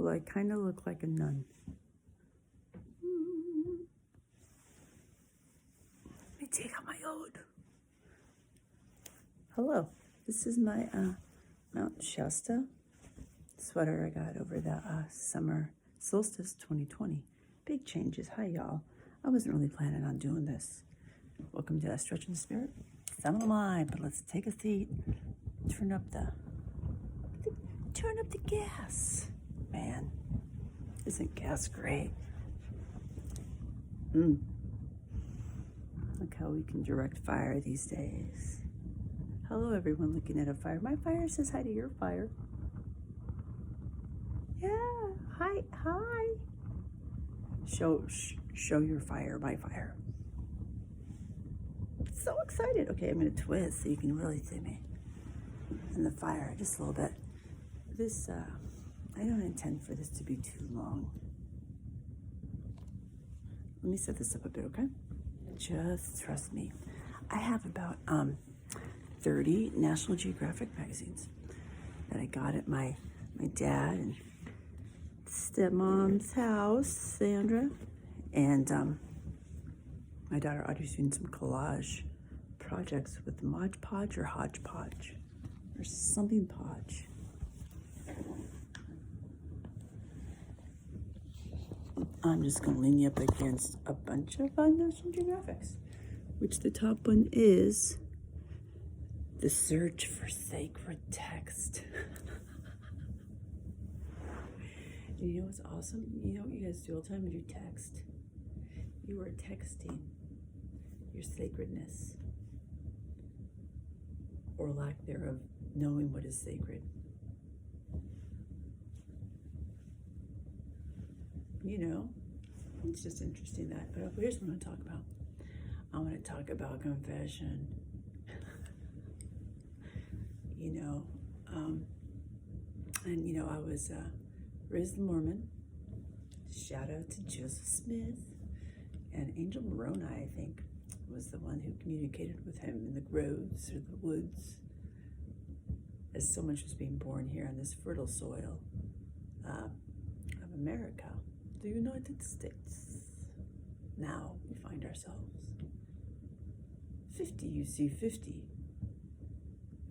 Well, I kind of look like a nun. Let me take out my oud. Hello. This is my Mount Shasta sweater I got over the summer solstice 2020. Big changes. Hi, y'all. I wasn't really planning on doing this. Welcome to Stretch in the Spirit. Some of mine, but let's take a seat. Turn up the gas. Man, isn't gas great? Look how we can direct fire these days. Hello, everyone looking at a fire. My fire says hi to your fire. Yeah, hi. Show your fire, my fire. So excited. Okay, I'm gonna twist so you can really see me in the fire just a little bit. This, I don't intend for this to be too long. Let me set this up a bit, okay? Just trust me. I have about 30 National Geographic magazines that I got at my dad and stepmom's house, Sandra, and my daughter Audrey's doing some collage projects with Mod Podge or Hodgepodge or something Podge. I'm just going to lean you up against a bunch of National Geographics, which the top one is The Search for Sacred Text. You know what's awesome? You know what you guys do all the time is you text. You are texting your sacredness, or lack thereof, knowing what is sacred. You know, it's just interesting that. But here's what I'm going to talk about. I want to talk about confession. And I was raised Mormon. Shout out to Joseph Smith and Angel Moroni, I think, was the one who communicated with him in the groves or the woods as so much was being born here on this fertile soil of America, the United States. Now we find ourselves 50, you see 50.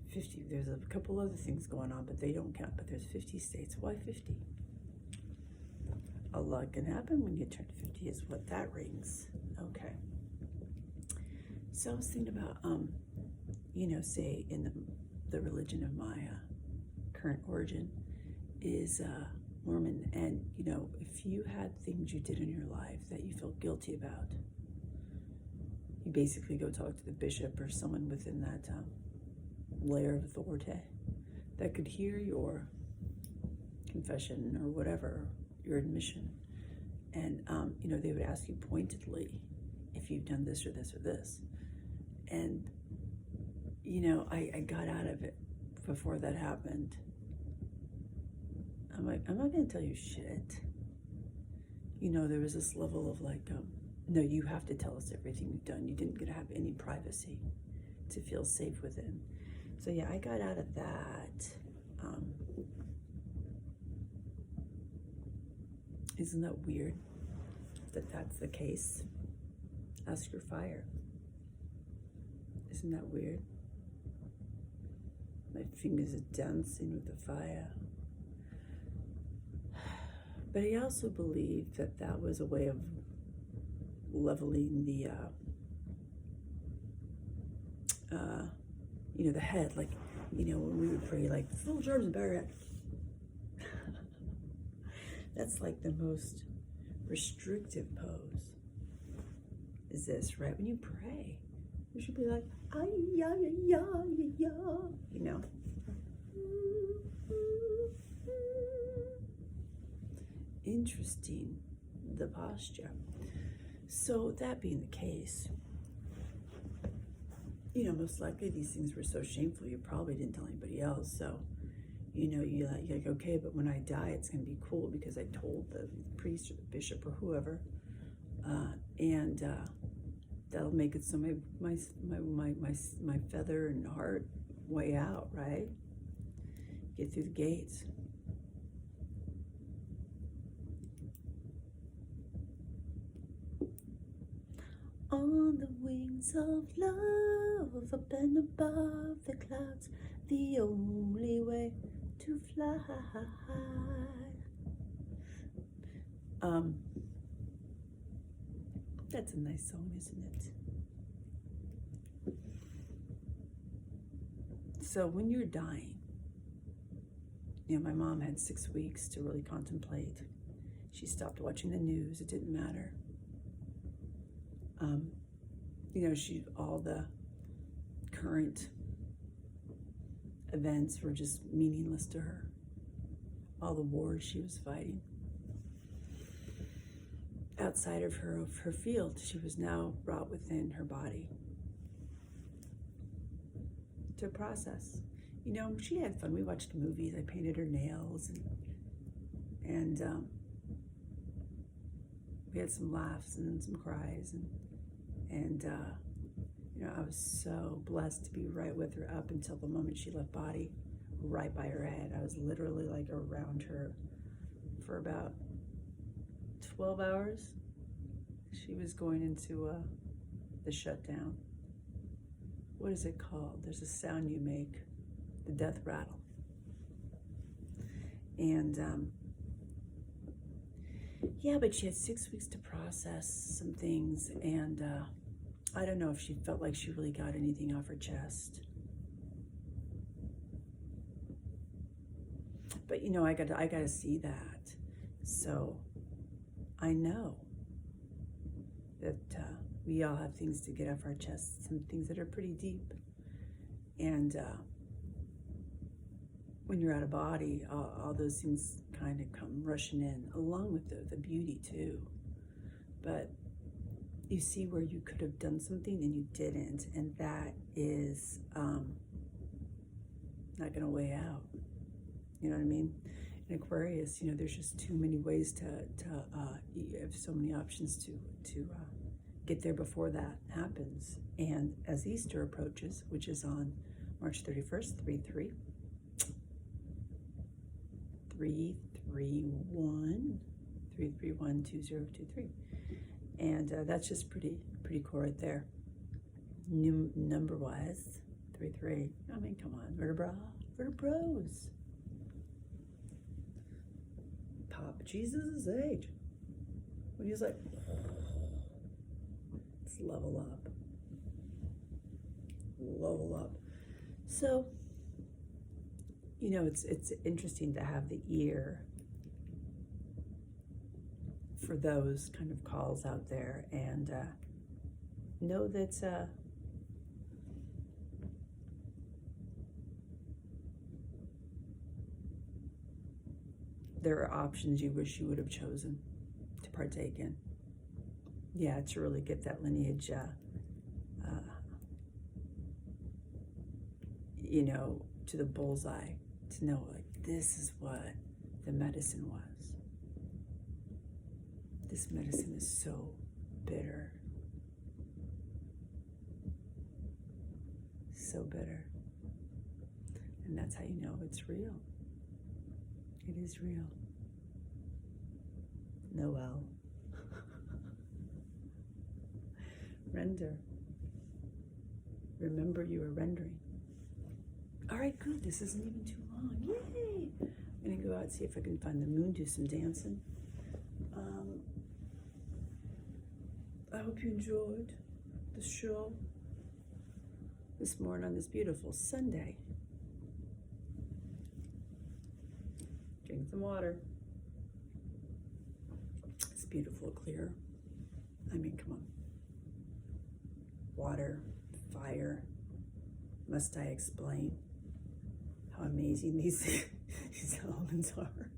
50, there's a couple other things going on, but they don't count, but there's 50 states. Why 50? A lot can happen when you turn 50 is what that rings. Okay. So I was thinking about, say in the religion of my current origin is Mormon. And, if you had things you did in your life that you felt guilty about, you basically go talk to the bishop or someone within that layer of authority that could hear your confession or whatever, your admission. And, they would ask you pointedly if you've done this or this or this. And, I got out of it before that happened. I'm like, I'm not going to tell you shit. There was this level of like, no, you have to tell us everything you've done. You didn't get to have any privacy to feel safe within. So yeah, I got out of that. Isn't that weird that that's the case? Ask your fire. Isn't that weird? My fingers are dancing with the fire. But I also believe that that was a way of leveling the, the head. Like, when we would pray, like, full germs and bare head. That's like the most restrictive pose. Is this, right? When you pray, you should be like, ay, ya, ya, ya, ya, Interesting, the posture. So that being the case, most likely these things were so shameful you probably didn't tell anybody else. So, you're like, okay, but when I die, it's gonna be cool because I told the priest or the bishop or whoever, and that'll make it so my feather and heart way out, right? Get through the gates. On the wings of love, up and above the clouds, the only way to fly. That's a nice song, isn't it? So when you're dying, my mom had 6 weeks to really contemplate. She stopped watching the news. It didn't matter. All the current events were just meaningless to her. All the wars she was fighting. Outside of her field, she was now brought within her body to process. She had fun. We watched movies. I painted her nails, and we had some laughs and some cries, and I was so blessed to be right with her up until the moment she left body, right by her head. I was literally like around her for about 12 hours. She was going into the shutdown. What is it called? There's a sound you make, the death rattle. And but she had 6 weeks to process some things, and I don't know if she felt like she really got anything off her chest. But I got to see that. So I know that we all have things to get off our chests, some things that are pretty deep. And when you're out of body, all those things kind of come rushing in, along with the beauty too. But you see where you could have done something and you didn't, and that is not going to weigh out. You know what I mean? In Aquarius, there's just too many ways to you have so many options to get there before that happens. And as Easter approaches, which is on March 31st, 331-2023, and that's just pretty cool right there. Number wise, 33. I mean, come on, vertebros. Papa Jesus' age. When he's like, let's level up. So, it's interesting to have the ear for those kind of calls out there, and know that there are options you wish you would have chosen to partake in. Yeah, to really get that lineage, to the bullseye, to know like this is what the medicine was. This medicine is so bitter. So bitter. And that's how you know it's real. It is real. Noel. Render. Remember you are rendering. All right, good. This isn't even too long. Yay! I'm going to go out and see if I can find the moon, do some dancing. I hope you enjoyed the show this morning on this beautiful Sunday. Getting some water. It's beautiful, clear. I mean, come on. Water, fire. Must I explain how amazing these elements are?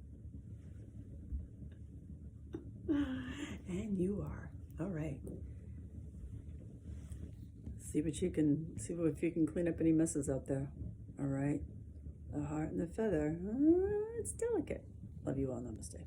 And you are. All right. See if you can clean up any messes out there. All right. The heart and the feather. It's delicate. Love you all. Namaste.